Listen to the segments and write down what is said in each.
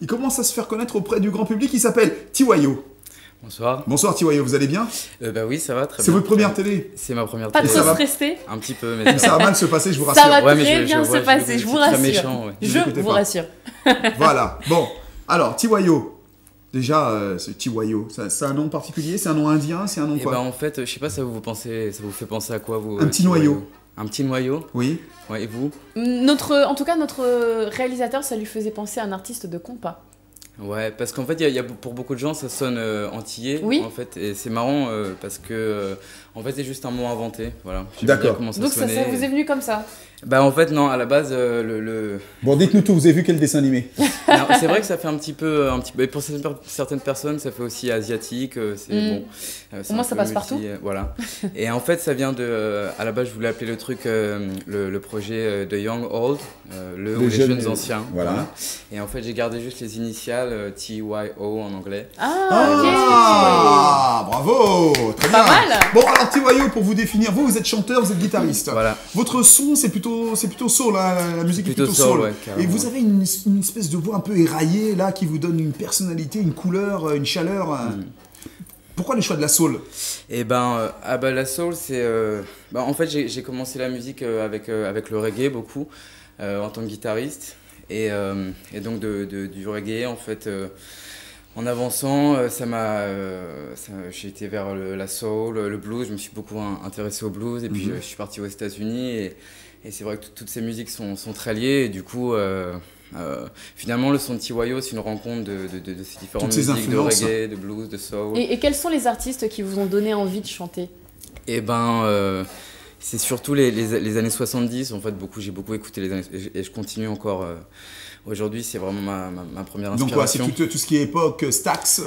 il commence à se faire connaître auprès du grand public. Il s'appelle Tiwayo. Bonsoir. Bonsoir Tiwayo, vous allez bien? Bah oui, ça va très bien. C'est votre première télé? C'est ma première Pas télé. trop stressé? Un petit peu, mais Ça va mal se passer, je vous rassure. Ça va Ouais, mais très je bien vois, se passer, je vous rassure. Très méchant, ouais. Je N'écoutez vous pas. rassure. Voilà, bon. Alors, Tiwayo. Déjà, c'est Tiwayo. C'est un nom particulier? C'est un nom indien? C'est un nom Et quoi? bah en fait, je sais pas, ça vous fait penser à quoi vous? Un petit noyau. Un petit noyau? Oui. Ouais, et vous? En tout cas, notre réalisateur, ça lui faisait penser à un artiste de compas. Ouais, parce qu'en fait, pour beaucoup de gens, ça sonne antillais. Oui. En fait, et c'est marrant parce que en fait, c'est juste un mot inventé. Voilà. Je sais D'accord. pas dire comment ça Donc ça sonnait. vous est venu comme ça? Bah en fait, non, à la base, Bon, dites-nous tout, vous avez vu quel dessin animé? Alors, c'est vrai que ça fait un petit peu, et pour certaines personnes, ça fait aussi asiatique. C'est bon. Au moins, ça passe partout. Voilà. Et en fait, ça vient de. À la base, je voulais appeler le truc le projet de Young Old, les jeunes anciens. Voilà. Et en fait, j'ai gardé juste les initiales TYO en anglais. Ah, bravo, très bien. Pas mal. Bon, alors Tiwayo, pour vous définir, vous êtes chanteur, vous êtes guitariste. Voilà. Votre son, c'est plutôt soul, hein, la musique est plutôt soul. Ouais, et vous avez une espèce de voix un peu éraillée là qui vous donne une personnalité, une couleur, une chaleur. Pourquoi le choix de la soul? Et la soul, c'est en fait j'ai commencé la musique avec le reggae beaucoup en tant que guitariste et donc du reggae en fait. En avançant, j'ai été vers la soul, le blues. Je me suis beaucoup intéressé au blues et puis je suis parti aux États-Unis et c'est vrai que toutes ces musiques sont très liées et du coup finalement le son de Tiwayo c'est une rencontre de ces différentes musiques, de reggae, de blues, de soul. Et quels sont les artistes qui vous ont donné envie de chanter? Et c'est surtout les années 70 en fait, j'ai beaucoup écouté les années et je continue encore aujourd'hui, c'est vraiment ma première inspiration. Donc c'est tout ce qui est époque Stax,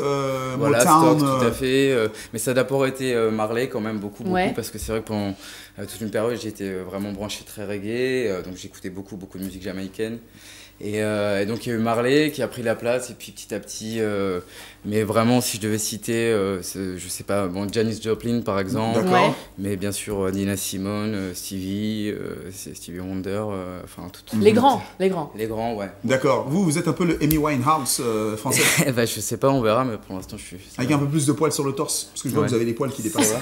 voilà, Motown, Stax, tout à fait. Mais ça a d'abord été Marley quand même beaucoup Ouais. parce que c'est vrai que pendant toute une période j'étais vraiment branché très reggae, donc j'écoutais beaucoup de musique jamaïcaine. Et donc il y a eu Marley qui a pris la place et puis petit à petit, mais vraiment si je devais citer, je sais pas, Janis Joplin par exemple, d'accord. mais bien sûr Nina Simone, Stevie Wonder, enfin tout. Les grands. Les grands, ouais. D'accord. Vous êtes un peu le Amy Winehouse français. Je sais pas, on verra, mais pour l'instant je suis. Avec un peu plus de poils sur le torse, parce que je vois que vous avez les poils qui dépassent.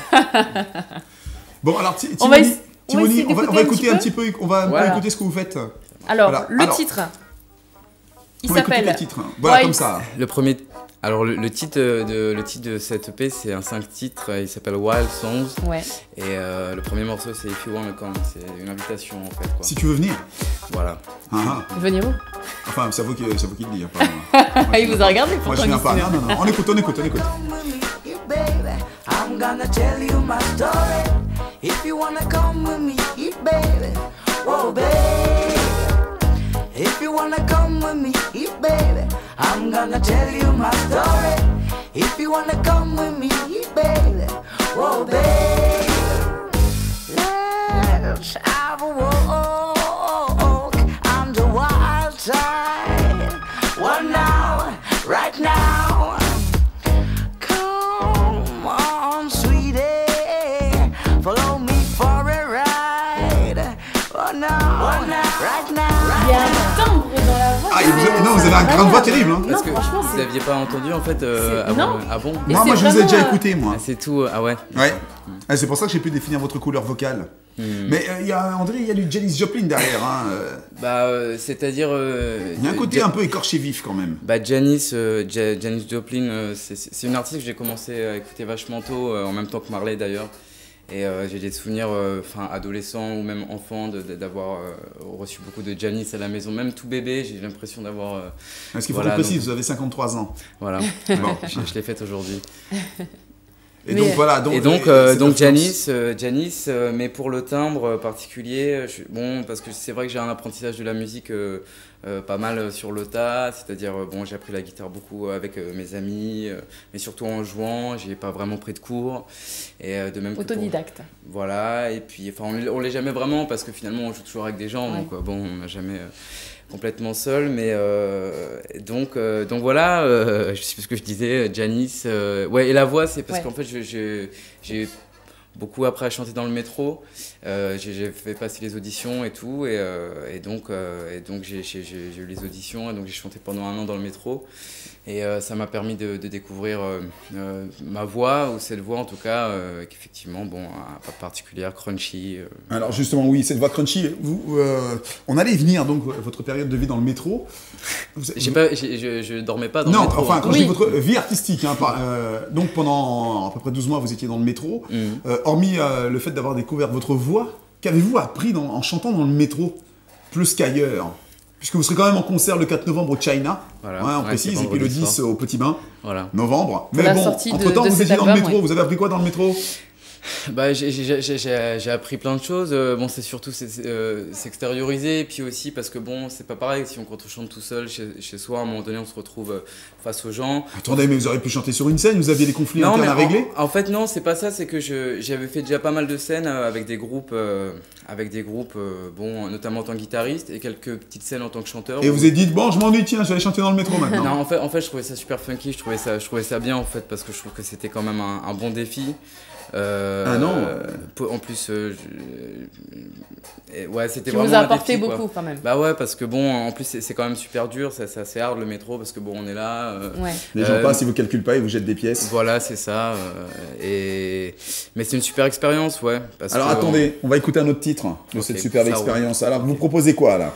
Bon alors On va Timoni, on va écouter un petit peu, on va écouter ce que vous faites. Alors, Voilà. le titre. Il s'appelle. Le titre. Voilà, White. comme ça. Le premier. Alors le titre de cette EP c'est un 5 titres, il s'appelle Wild Songs. Ouais. Et le premier morceau c'est If You Wanna Come, c'est une invitation en fait quoi. Si tu veux venir. Voilà. Venez-vous. Enfin, c'est vous qui le dites. Pas moi. Il vous a regardé pour Moi je viens pas. Non. On écoute. I'm gonna tell you my story. If you wanna come with me, baby. Whoa, baby. If you wanna come with me, baby. I'm gonna tell you my story. If you wanna come with me, baby. Whoa, baby. Let's have a walk on the wild side. Well, now, right now. Come on, sweetie. Follow me for a ride. Oh, now, right now. Il y a un timbre dans la voix. Vous avez un grain de voix terrible. Hein. Parce que franchement, vous n'aviez pas entendu en fait Non. Ah bon? Et Moi c'est je vous ai vraiment, déjà écouté, moi. C'est tout, ah ouais. Ouais. C'est pour ça que j'ai pu définir votre couleur vocale. Mais André, il y a du Janis Joplin derrière. C'est-à-dire. Il y a un côté un peu écorché vif quand même. Janis Joplin, c'est une artiste que j'ai commencé à écouter vachement tôt, en même temps que Marley d'ailleurs. Et j'ai des souvenirs, adolescents ou même enfants, d'avoir reçu beaucoup de Janis à la maison. Même tout bébé, j'ai l'impression d'avoir. Parce qu'il faut qu'on précise, vous avez 53 ans. Voilà, bon, je l'ai faite aujourd'hui. Et donc voilà. Donc Janis, mais pour le timbre particulier, parce que c'est vrai que j'ai un apprentissage de la musique pas mal sur le tas, c'est-à-dire j'ai appris la guitare beaucoup avec mes amis, mais surtout en jouant, j'ai pas vraiment pris de cours. Et de même autodidacte. Voilà, et puis on l'est jamais vraiment parce que finalement on joue toujours avec des gens, donc on n'a jamais complètement seul, mais donc voilà, je sais plus ce que je disais, Janis, et la voix c'est parce qu'en fait j'ai beaucoup appris à chanter dans le métro. J'ai fait passer les auditions et tout, et donc j'ai eu les auditions, et donc j'ai chanté pendant 1 an dans le métro. Et ça m'a permis de découvrir ma voix, ou cette voix en tout cas, qui effectivement, pas particulière, crunchy. Alors justement, oui, cette voix crunchy, on allait y venir, donc, votre période de vie dans le métro. Je dormais pas dans le Non, métro. enfin, quand je Oui. dis votre vie artistique, hein, donc pendant à peu près 12 mois, vous étiez dans le métro. Hormis le fait d'avoir découvert votre voix, qu'avez-vous appris en chantant dans le métro, plus qu'ailleurs? Puisque vous serez quand même en concert le 4 novembre au China, Voilà. on Ouais, précise, c'est et puis le vendredi 10 soir. au Petit Bain, Voilà. novembre. Pour Mais la bon, sortie entre-temps, de vous cet étiez dans le album, métro, ouais. vous avez appris quoi dans le métro? J'ai appris plein de choses. Bon, c'est surtout s'extérioriser, et puis aussi parce que c'est pas pareil quand on chante tout seul chez soi. À un moment donné, on se retrouve face aux gens. Attendez, mais vous auriez pu chanter sur une scène, vous aviez des conflits internes mais à régler? en fait non, c'est pas ça. C'est que j'avais fait déjà pas mal de scènes avec des groupes, notamment en tant que guitariste, et quelques petites scènes en tant que chanteur. Et vous avez dit, bon, je m'ennuie, tiens, je vais aller chanter dans le métro maintenant. Non, en fait, je trouvais ça super funky. Je trouvais ça bien en fait, parce que je trouve que c'était quand même un bon défi. Non. En plus, ouais, c'était Qui vraiment vous a un apporté défi, quoi. beaucoup quand même. Bah ouais, parce que en plus c'est quand même super dur, c'est assez hard le métro, parce que on est là. Ouais. Les gens passent, ils vous calculent pas, ils vous jettent des pièces. Voilà, c'est ça. Mais c'est une super expérience, ouais. Alors attendez, on va écouter un autre titre de cette superbe ça expérience. Alors vous proposez quoi là?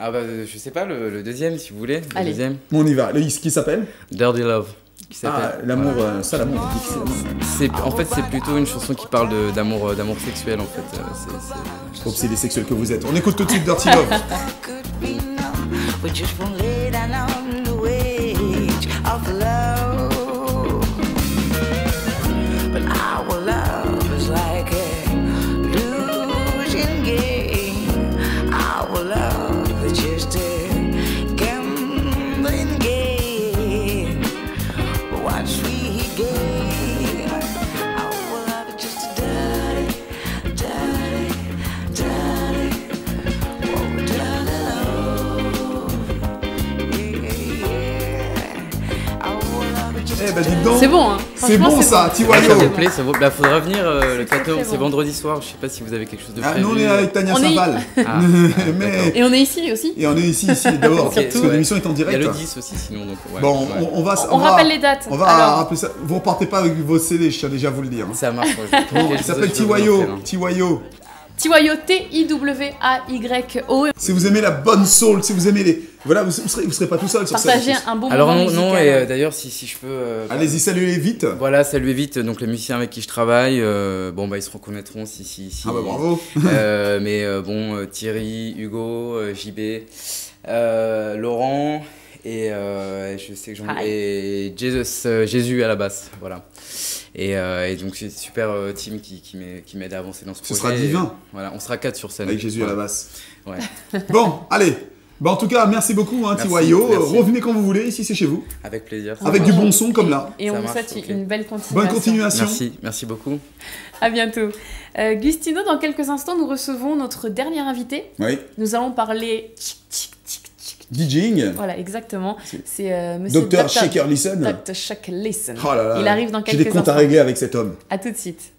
Ah bah je sais pas, le deuxième si vous voulez. Allez. Le deuxième. On y va. Le qui s'appelle? Dirty Love. Qui s'appelle. Ah, l'amour, ça l'amour. on dit que c'est l'amour. En fait, c'est plutôt une chanson qui parle d'amour sexuel en fait. Obsédé sexuel que vous êtes. On écoute tout de suite Dirty Love. Could be numb, but just won't lay down on the wage of love. But our love is like a losing game. Our love is just a gambling game. But once we gain, our love is just a dirty, dirty, dirty. Eh ben dites donc. C'est bon, hein. C'est Franchement, bon ça, Ça Tiwayo. me plaît, ça vaut. Bah, faudra venir le très, 14, très c'est bon. vendredi soir. Je sais pas si vous avez quelque chose de Ah, prévu. nous on est avec Tania On est- Saval. Ah, Mais Et on est ici aussi. et on est ici d'abord Ok, parce que ouais. l'émission est en Il y a direct. le 10 aussi sinon donc. Ouais, Bon, ouais. on va On rappelle les dates. On va Alors. rappeler ça. Vous repartez pas avec vos CD, je tiens déjà à vous le dire. Ça marche. Ouais, Bon, il s'appelle Tiwayo. Tiwayo. Tiwayo, Tiwayo. Si vous aimez la bonne soul, si vous aimez les, voilà, vous serez pas tout seul sur scène. Partagez un bon Alors moment non, musical. non et d'ailleurs si je peux. Allez-y, saluez vite. Voilà, saluez vite donc les musiciens avec qui je travaille. Ils se reconnaîtront si. Ah bah bravo. Thierry, Hugo, JB, Laurent et je sais que j'en Hi. et Jésus à la basse, voilà. Et donc c'est une super team qui m'aide à avancer dans ce Ce projet. sera divin. Voilà, on sera 4 sur scène. Avec Jésus à la Voilà. basse. Ouais. Bon, allez. Bah en tout cas, merci beaucoup, Merci, Tiwayo. merci. Revenez quand vous voulez, ici c'est chez vous. Avec plaisir. Avec du bon son comme là. Et on Ça vous marche, souhaite ok. une belle continuation. Bonne continuation. Merci beaucoup. À bientôt. Gustino, dans quelques instants, nous recevons notre dernier invité. Oui. Nous allons parler. DJing. Voilà, exactement. C'est- C'est monsieur Docteur Shaker Listen. Dr. Shaker Listen. Oh là là. Il arrive dans J'ai des quelques comptes à instants. régler avec cet homme. À tout de suite.